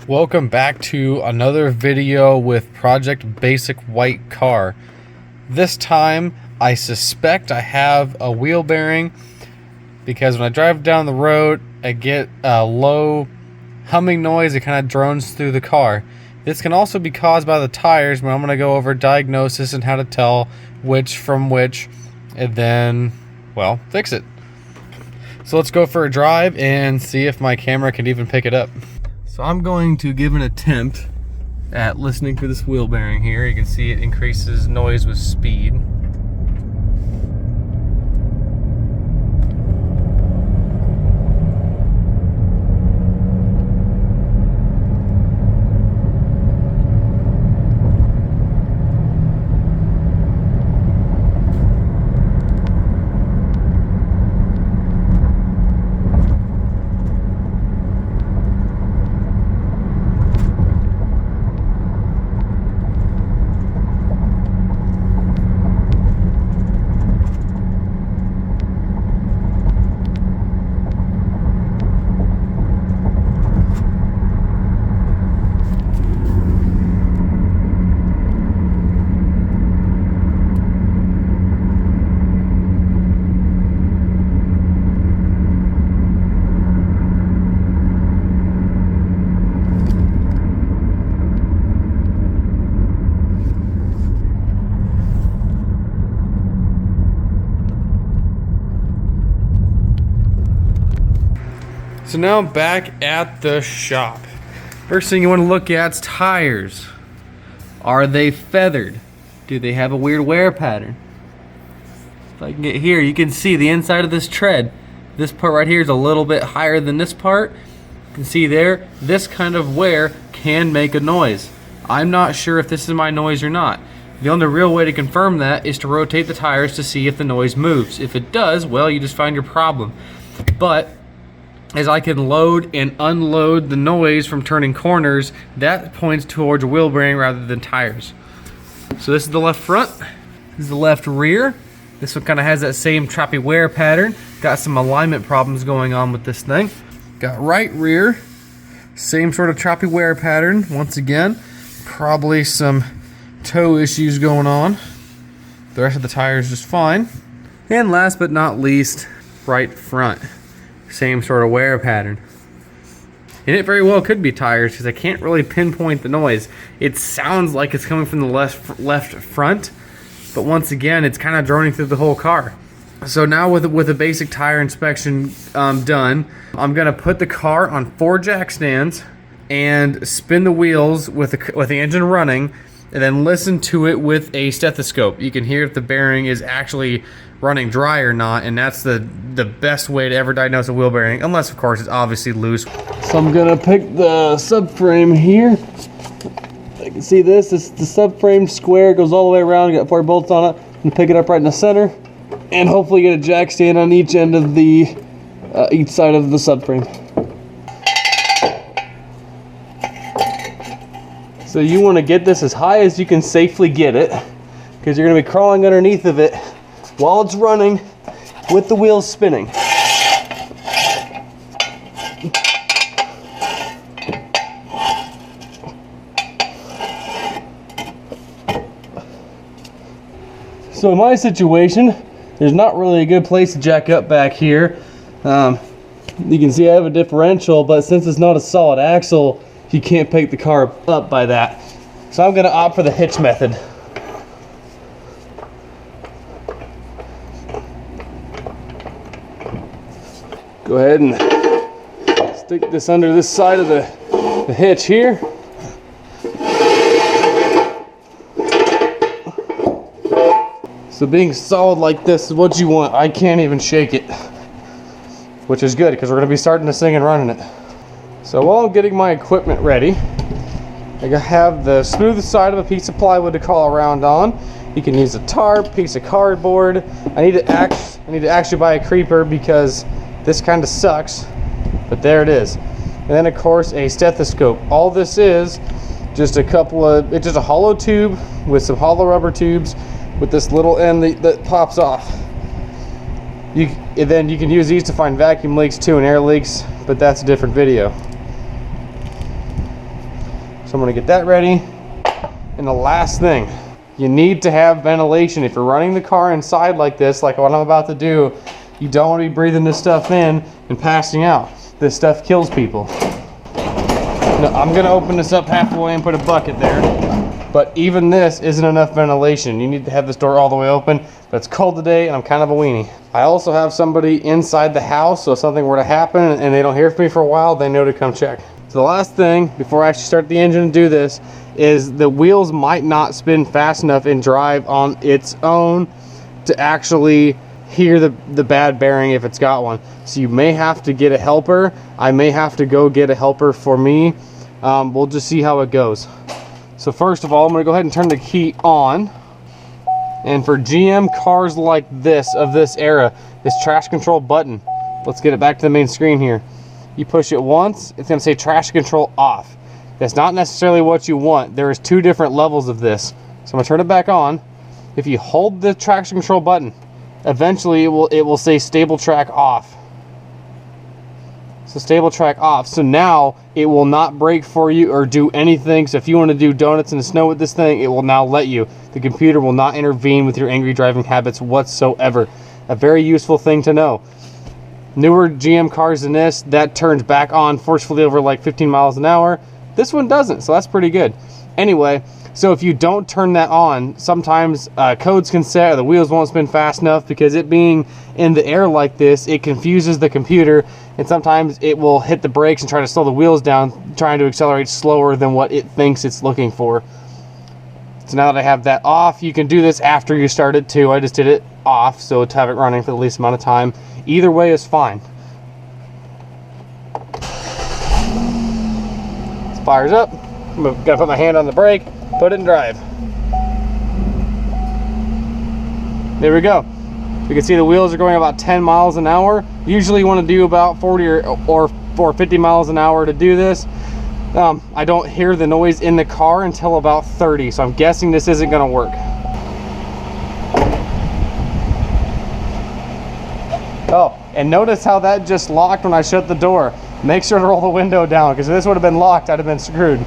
Welcome back to another video with Project Basic White Car. This time I suspect I have a wheel bearing because when I drive down the road I get a low humming noise that kind of drones through the car. This can also be caused by the tires, but I'm going to go over diagnosis and how to tell which from which and then, well, fix it. So let's go for a drive and see if my camera can even pick it up. So I'm going to give an attempt at listening for this wheel bearing here. You can see it increases noise with speed. So now I'm back at the shop. First thing you want to look at is tires. Are they feathered? Do they have a weird wear pattern? If I can get here, you can see the inside of this tread. This part right here is a little bit higher than this part. You can see there, this kind of wear can make a noise. I'm not sure if this is my noise or not. The only real way to confirm that is to rotate the tires to see if the noise moves. If it does, well, you just find your problem. But as I can load and unload the noise from turning corners, that points towards a wheel bearing rather than tires. So this is the left front, this is the left rear. This one kind of has that same choppy wear pattern. Got some alignment problems going on with this thing. Got right rear, same sort of choppy wear pattern. Once again, probably some toe issues going on. The rest of the tire is just fine. And last but not least, right front. Same sort of wear pattern. And it very well could be tires because I can't really pinpoint the noise. It sounds like it's coming from the left front, but once again, it's kind of droning through the whole car. So now with a basic tire inspection done, I'm gonna put the car on 4 jack stands and spin the wheels with the engine running, and then listen to it with a stethoscope. You can hear if the bearing is actually running dry or not, and that's the best way to ever diagnose a wheel bearing, unless of course it's obviously loose. So I'm gonna pick the subframe here. I can see this is the subframe square, goes all the way around, got 4 bolts on it. I'm gonna pick it up right in the center, and hopefully get a jack stand on each end of the each side of the subframe. So you want to get this as high as you can safely get it, because you're going to be crawling underneath of it while it's running with the wheels spinning. So in my situation, there's not really a good place to jack up back here. You can see I have a differential, but since it's not a solid axle, you can't pick the car up by that. So I'm going to opt for the hitch method. Go ahead and stick this under this side of the hitch here. So being solid like this is what you want. I can't even shake it, which is good because we're going to be starting this thing and running it. So while I'm getting my equipment ready, I have the smooth side of a piece of plywood to crawl around on. You can use a tarp, piece of cardboard. I need to actually buy a creeper because this kind of sucks, but there it is. And then of course a stethoscope. All this is just it's just a hollow tube with some hollow rubber tubes with this little end that pops off. Then you can use these to find vacuum leaks too and air leaks, but that's a different video. So I'm gonna get that ready. And the last thing, you need to have ventilation. If you're running the car inside like this, like what I'm about to do, you don't want to be breathing this stuff in and passing out. This stuff kills people. Now, I'm gonna open this up halfway and put a bucket there, but even this isn't enough ventilation. You need to have this door all the way open, but it's cold today and I'm kind of a weenie. I also have somebody inside the house, so if something were to happen and they don't hear from me for a while, they know to come check. So the last thing, before I actually start the engine and do this, is the wheels might not spin fast enough and drive on its own to actually hear the bad bearing if it's got one. So you may have to get a helper. I may have to go get a helper for me. We'll just see how it goes. So first of all, I'm gonna go ahead and turn the key on. And for GM cars like this, of this era, this traction control button, let's get it back to the main screen here. You push it once, it's gonna say traction control off. That's not necessarily what you want. There's two different levels of this. So I'm gonna turn it back on. If you hold the traction control button, eventually it will say stable track off. So stable track off. So now it will not brake for you or do anything. So if you want to do donuts in the snow with this thing, it will now let you. The computer will not intervene with your angry driving habits whatsoever. A very useful thing to know. Newer GM cars than this, that turns back on forcefully over like 15 miles an hour. This one doesn't, so that's pretty good. Anyway, so if you don't turn that on, sometimes codes can set or the wheels won't spin fast enough because it being in the air like this, it confuses the computer, and sometimes it will hit the brakes and try to slow the wheels down, trying to accelerate slower than what it thinks it's looking for. So now that I have that off, you can do this after you start it too. I just did it off, so to have it running for the least amount of time. Either way is fine. It fires up. I'm gonna put my hand on the brake, put it in drive. There we go. You can see the wheels are going about 10 miles an hour. Usually you want to do about 40 or 50 miles an hour to do this. I don't hear the noise in the car until about 30, so I'm guessing this isn't going to work. Oh, and notice how that just locked when I shut the door. Make sure to roll the window down, because if this would have been locked, I'd have been screwed.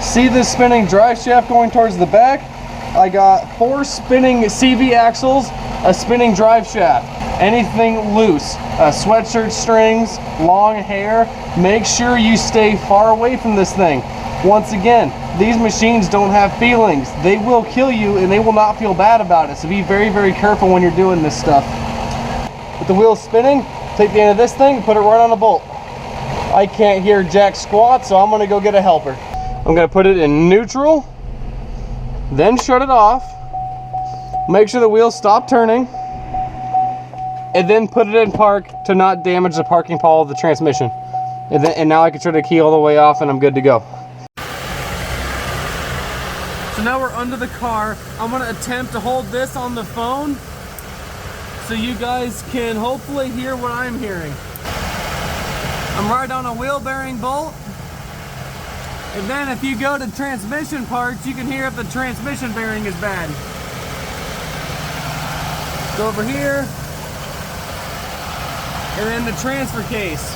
See this spinning drive shaft going towards the back? I got 4 spinning CV axles, a spinning drive shaft. Anything loose, sweatshirt strings, long hair, make sure you stay far away from this thing. Once again, these machines don't have feelings. They will kill you and they will not feel bad about it. So be very, very careful when you're doing this stuff. With the wheels spinning, take the end of this thing and put it right on a bolt. I can't hear jack squat, so I'm gonna go get a helper. I'm gonna put it in neutral, then shut it off, make sure the wheels stop turning, and then put it in park to not damage the parking pawl of the transmission. And now I can turn the key all the way off and I'm good to go. So now we're under the car. I'm gonna attempt to hold this on the phone so you guys can hopefully hear what I'm hearing. I'm right on a wheel bearing bolt. And then if you go to transmission parts, you can hear if the transmission bearing is bad. Go over here. And then the transfer case.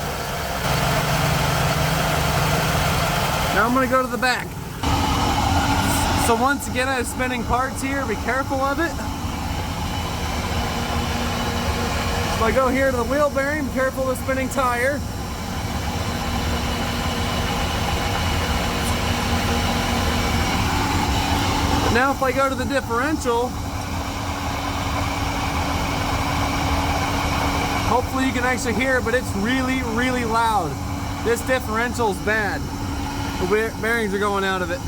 Now I'm gonna go to the back. So once again, I have spinning parts here. Be careful of it. So I go here to the wheel bearing. Be careful of the spinning tire. Now if I go to the differential, hopefully you can actually hear it, but it's really, really loud. This differential's bad. The bearings are going out of it.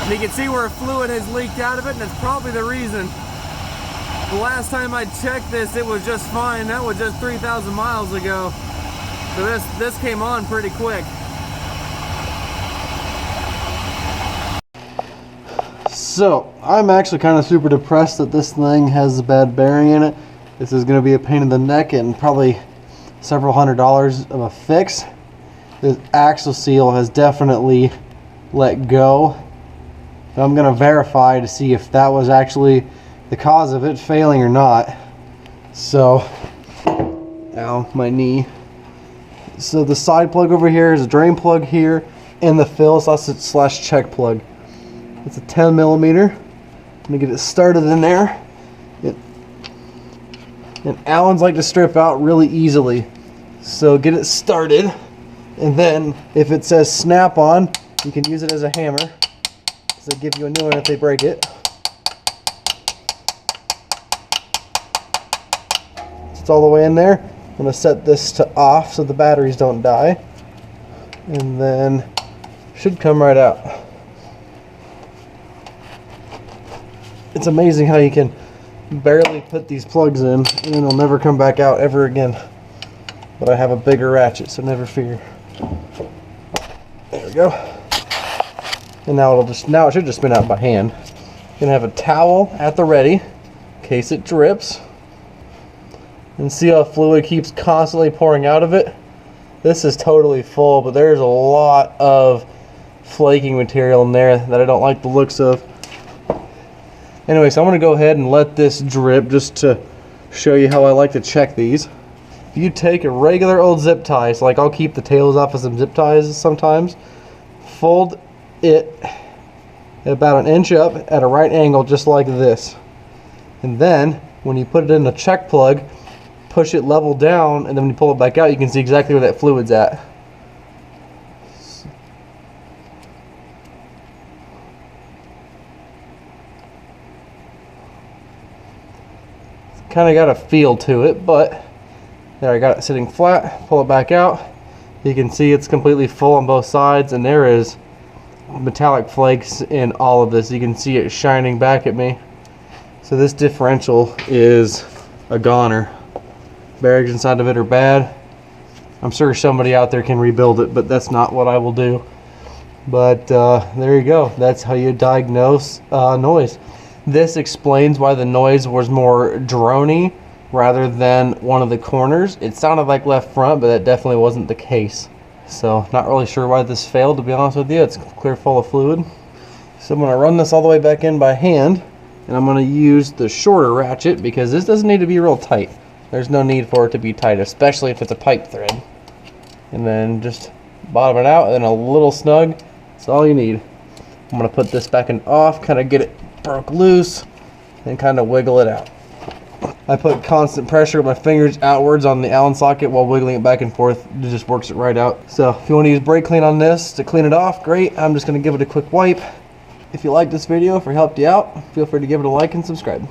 And you can see where fluid has leaked out of it, and it's probably the reason. The last time I checked this, it was just fine. That was just 3,000 miles ago. So this came on pretty quick. So, I'm actually kind of super depressed that this thing has a bad bearing in it. This is going to be a pain in the neck and probably several $100s of a fix. This axle seal has definitely let go. But I'm going to verify to see if that was actually the cause of it failing or not. So, ow, my knee. So the side plug over here is a drain plug here, and the fill slash check plug. It's a 10 millimeter. I'm gonna get it started in there. And Allens like to strip out really easily. So get it started, and then if it says snap on, you can use it as a hammer. So they give you a new one if they break it. It's all the way in there. I'm gonna set this to off so the batteries don't die. And then should come right out. It's amazing how you can barely put these plugs in and then they'll never come back out ever again. But I have a bigger ratchet, so never fear. There we go. And now it should just spin out by hand. Gonna have a towel at the ready in case it drips. And see how fluid keeps constantly pouring out of it? This is totally full, but there's a lot of flaking material in there that I don't like the looks of. Anyway, so I'm going to go ahead and let this drip just to show you how I like to check these. If you take a regular old zip tie, so like I'll keep the tails off of some zip ties sometimes, fold it about 1 inch up at a right angle just like this. And then when you put it in the check plug, push it level down, and then when you pull it back out, you can see exactly where that fluid's at. Kind of got a feel to it, but there, I got it sitting flat. Pull it back out. You can see it's completely full on both sides, and there is metallic flakes in all of this. You can see it shining back at me. So this differential is a goner. Bearings inside of it are bad. I'm sure somebody out there can rebuild it, but that's not what I will do. But there you go. That's how you diagnose noise. This explains why the noise was more drony rather than one of the corners. It sounded like left front, but that definitely wasn't the case. So not really sure why this failed, to be honest with you. It's clear full of fluid. So I'm going to run this all the way back in by hand, and I'm going to use the shorter ratchet because this doesn't need to be real tight. There's no need for it to be tight, especially if it's a pipe thread. And then just bottom it out, and then a little snug. That's all you need. I'm going to put this back in off, kind of get it broke loose, and kind of wiggle it out. I put constant pressure with my fingers outwards on the Allen socket while wiggling it back and forth. It just works it right out. So if you want to use brake clean on this to clean it off, great. I'm just going to give it a quick wipe. If you like this video, if it helped you out, feel free to give it a like and subscribe.